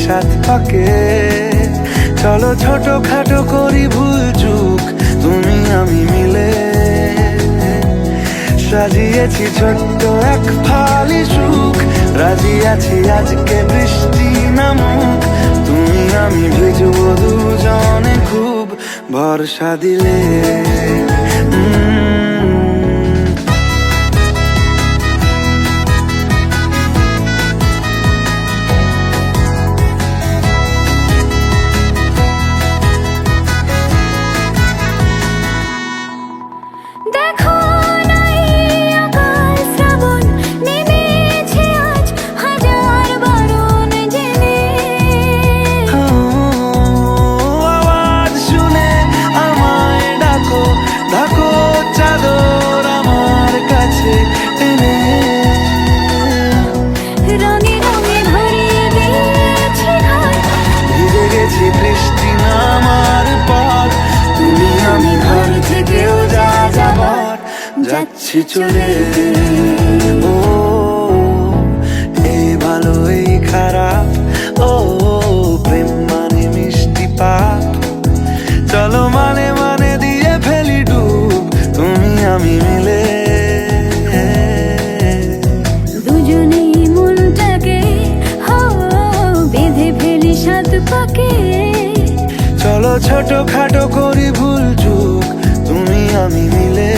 সাত পাকে। চলো ছোট খাটো করি ভুল চুক তুমি আমি মিলে। সাজিয়েছি ছোট্ট এক ফালি সুখ, রাজি আছি আজকে বৃষ্টি নামুক। তুমি আমি ভিজবো দুজনে খুব ভরসা দিলে। বৃষ্টি নামার পর তুমি আমি ঘর থেকেও যা যাবার যাচ্ছি চলে। ও এই ভালো এই খারাপ, ও প্রেম মানে মিষ্টি পাপ। চলো মানে মানে দিয়ে ফেলি ডুব তুমি আমি মিলে। দুজনেই মনটাকে বেঁধে ফেলি সাত পাকে। চলো ছোট খাটো করি ভুল চুক তুমি আমি মিলে।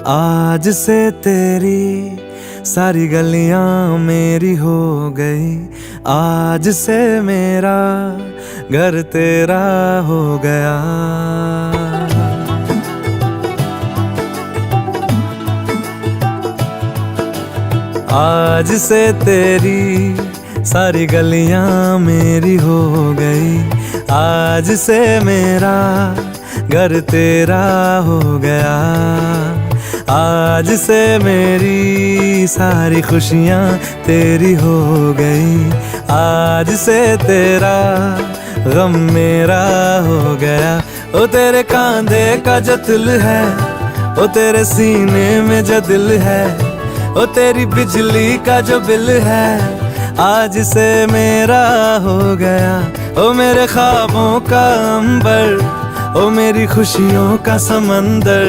आज से तेरी सारी गलियां मेरी हो गई, आज से मेरा घर तेरा हो गया। आज से तेरी सारी गलियां मेरी हो गई, आज से मेरा घर तेरा हो गया। आज से मेरी सारी खुशियां तेरी हो गई, आज से तेरा गम मेरा हो गया। ओ तेरे कांधे का जो दिल है, ओ तेरे सीने में जो दिल है, ओ तेरी बिजली का जो बिल है, आज से मेरा हो गया। ओ मेरे ख्वाबों का अंबर, ओ मेरी खुशियों का समंदर,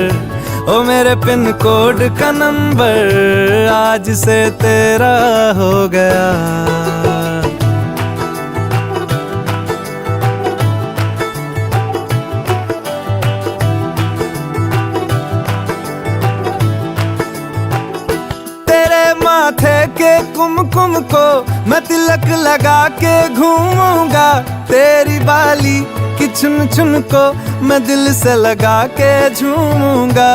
ओ मेरे पिन कोड का नंबर, आज से तेरा हो गया। तेरे माथे के कुमकुम को मैं तिलक लगा के घूमूंगा, तेरी बाली कि चुन चुन को मैं दिल से लगा के झूमूंगा।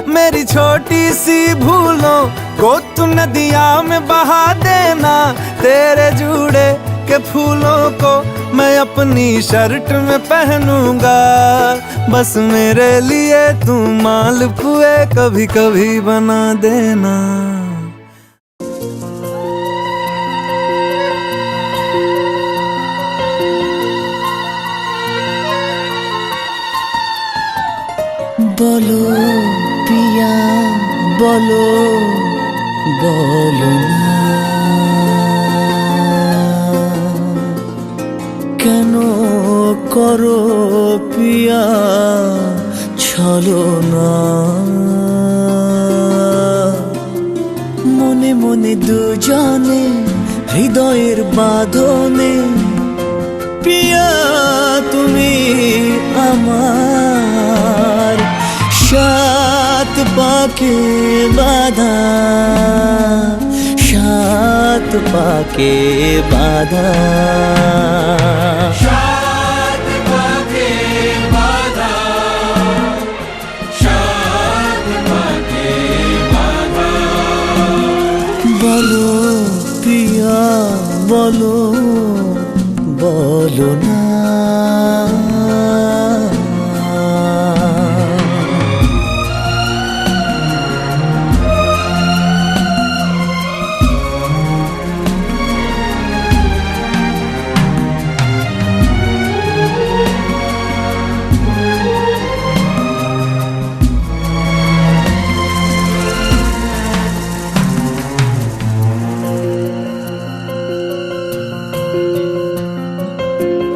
मेरी छोटी सी भूलों को तू नदिया में बहा देना, तेरे जूड़े के फूलों को मैं अपनी शर्ट में पहनूंगा। बस मेरे लिए तू मालपुए कभी कभी बना देना। বলো পিয়া বলো বলো না, কেন করো পিয়া ছলনা। মনে মনে দুজনে হৃদয়ের বাঁধনে, পিয়া তুমি আমার সাত পাকে বাঁধা, সাত পাকে বাঁধা, সাত পাকে বাঁধা, সাত পাকে বাঁধা। বলো পিয়া বলো বলো না।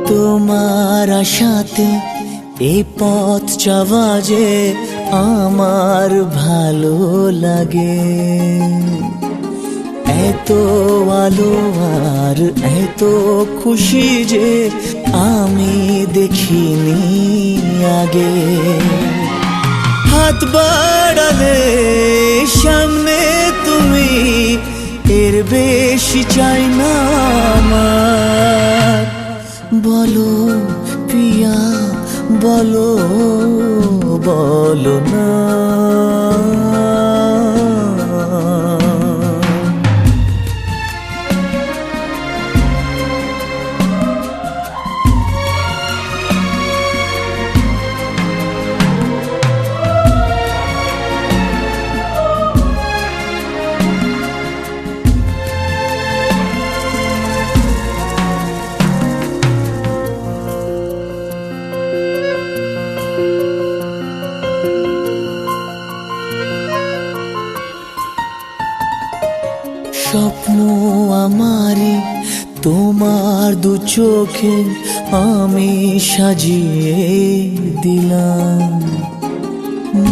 তোমার আশাতে এই পথ চাওয়া যে আমার ভালো লাগে, এত আলো আর এত খুশি যে আমি দেখিনি আগে। হাত বাড়ালে সামনে তুমি, এর বেশি চাই না আমার। বলো পিয়া বলো বলো না। স্বপ্ন আমারে তোমার দু চোখে আমি সাজিয়ে দিলাম,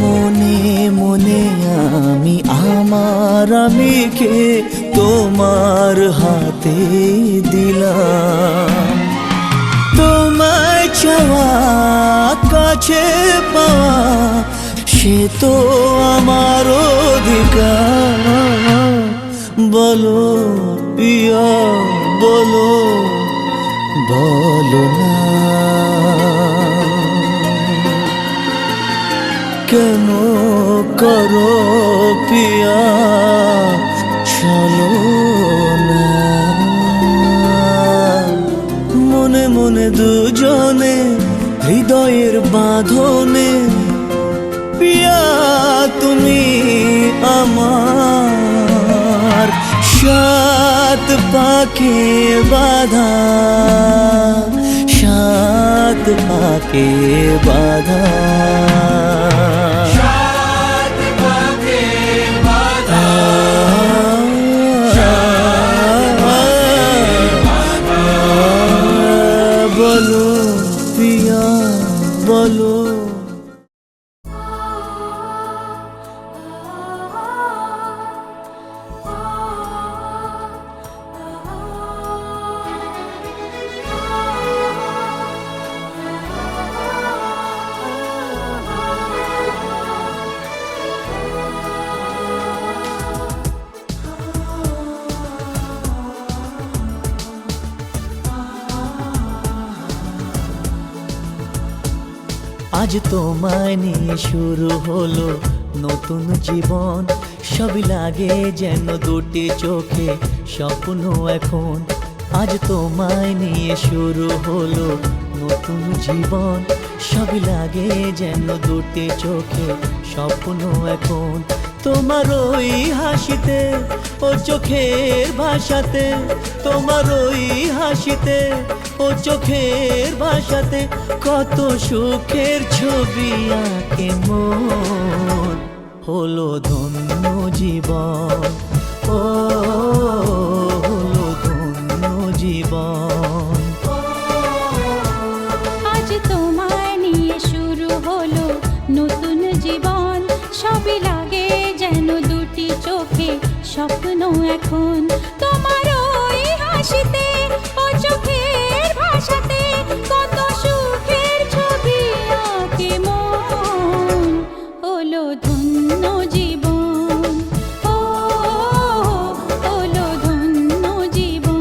মনে মনে আমি আমার আমিকে তোমার হাতে দিলাম। তোমায় চাওয়া কাছে পাওয়া সে তো আমার অধিকার। বলো পিয়া বলো, বলো না কেন করো পিয়া চলো না। মনে মনে দুজনে হৃদয়ের বাঁধনে, পিয়া তুমি আমার সাত পাকে বাঁধা, সাত পাকে বাঁধা। সাত পাকে বাঁধা, বলো পিয়া বলো। আজ তোমায় নিয়ে শুরু হলো নতুন জীবন, সবই লাগে যেন দুটি চোখে স্বপ্ন এখন। আজ তোমায় নিয়ে শুরু হলো নতুন জীবন, সবই লাগে যেন দুটি চোখে স্বপ্ন এখন। তোমার ওই হাসিতে ও চোখের ভাষাতে, তোমার ওই হাসিতে ও চোখের ভাষাতে কত সুখের ছবি আঁকে মন। হলো ধন্য জীবন, ও হলো ধন্য জীবন। আজ তোমায় নিয়ে শুরু হলো নতুন জীবন, সবই লাগে যেন দুটি চোখে স্বপ্ন এখন। তোমার ওই হাসিতে ও চোখের ভাষাতে কত সুখের ছবি আঁকে মন। হলো ধন্য জীবন, ও হলো ধন্য জীবন।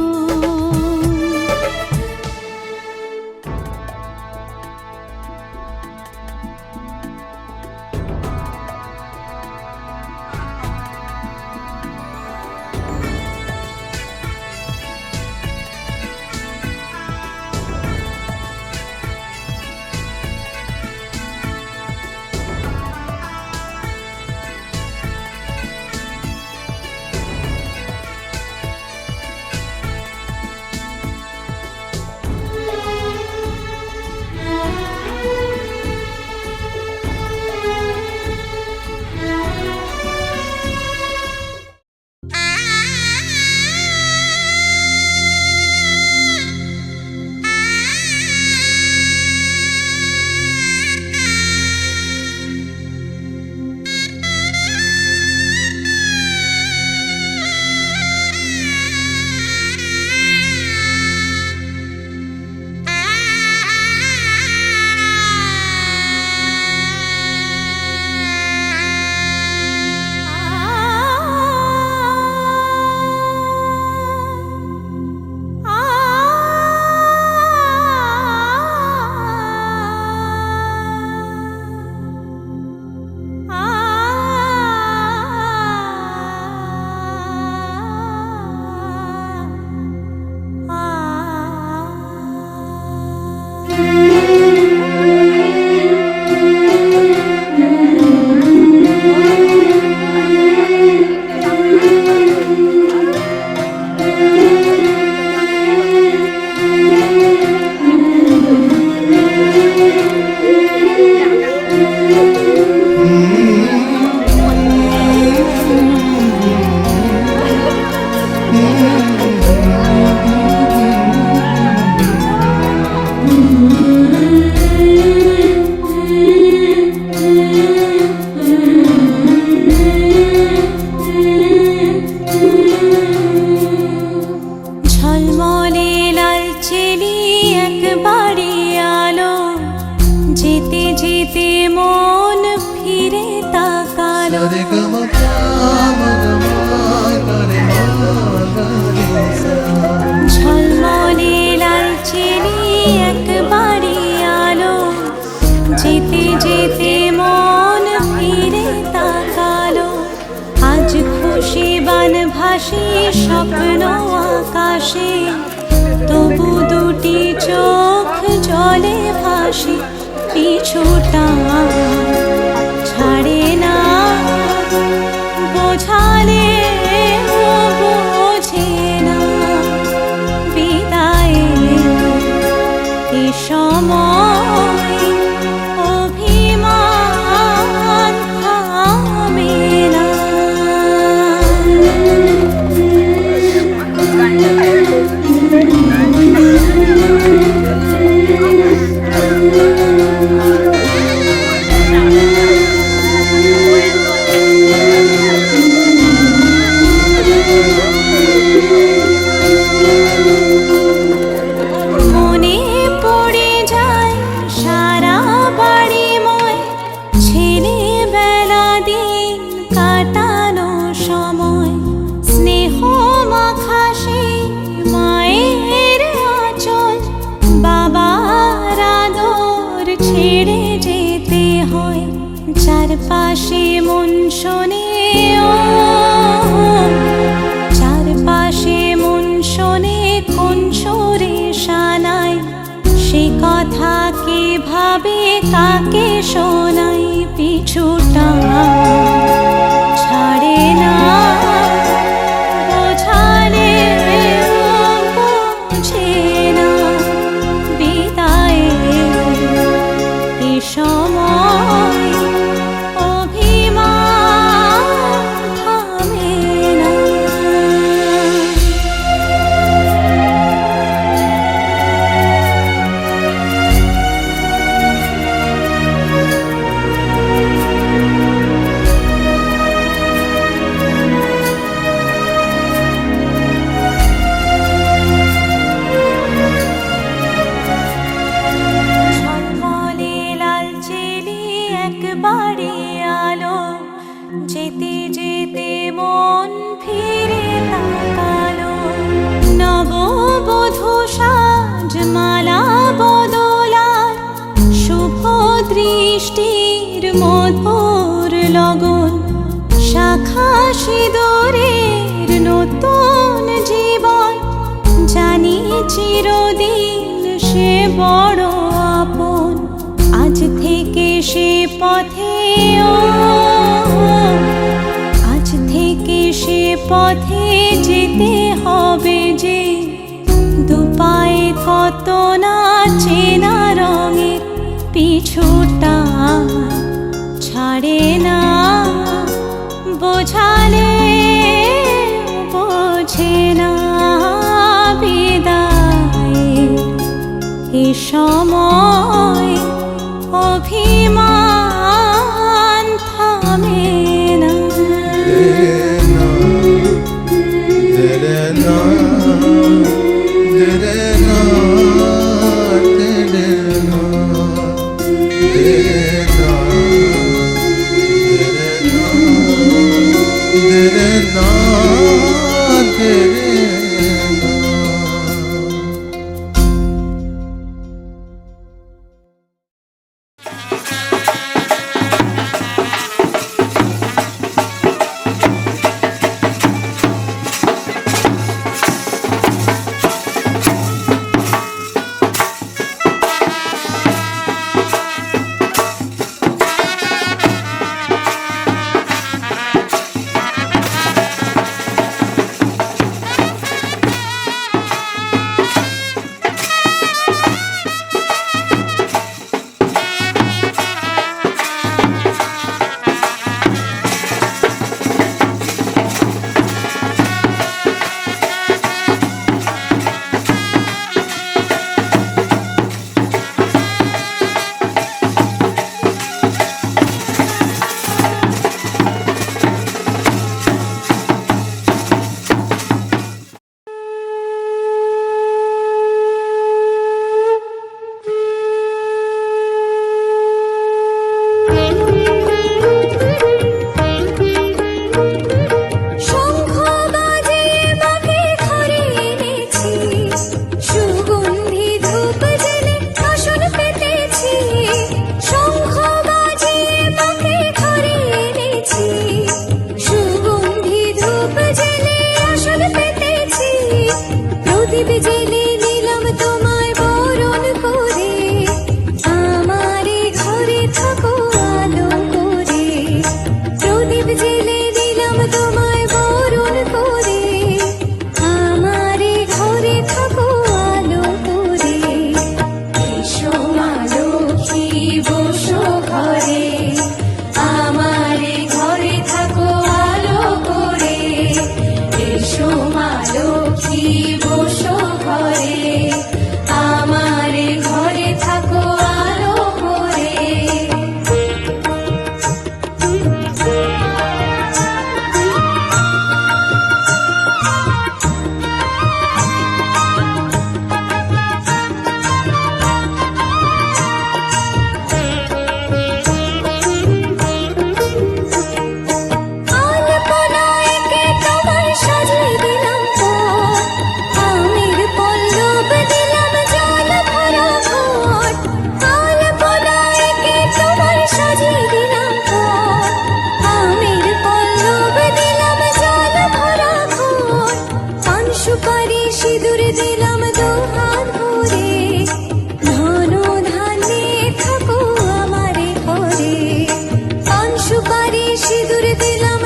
रे ग म प म ग म ग रे म ग रे सा। ঝলমলে লালচেরি একবারে আলো, যেতে যেতে মন ফিরে তাকালো। আজ খুশি বান ভাসি স্বপ্ন আকাশে, তবু দুটি চোখ জলে ভাসি। পিছুটা ছাড়ে না, বোঝালে বোঝে না। বিদায়ে সময় অভিমান থামে না। মনে পড়ে যায় সারা বাড়িময়, ছেলেবেলা দিন কাটানো সময়। স্নেহ মাখা সেই মায়ের আঁচল, বাবার আদর ছেড়ে যেতে হয়। চারপাশে মন শোনে ও, চারপাশে মন শোনে কোন সুরে শানায়। সে কথা কে ভাবে কাকে শোনাই। পিছুটা ছাড়ে না, বোঝালে বোঝে না। বিদায়ে এ সময় অভিমান থামে না। ঝলমলে লালচেলি একবারে আলো, যেতে যেতে মন ফিরে তাকালো। নববধূ সাজমালা বদলার, শুভ দৃষ্টির মধুর লগন। শাখা সিঁদুরের নতুন জীবন, জানি চিরদিন সে বড় আপন। আজ থেকে সে পথে ও, আজ থেকে সে পথে যেতে হবে যে। দুপায়ে কত না চেনা রঙের, পিছুটা ছাড়ে না। বোঝালে বোঝে না। বিদায়ে এ সময় অভিমান থামে না। रे ना रे ना रे ना रे ना रे ना रे ना। সিঁদুর দিলাম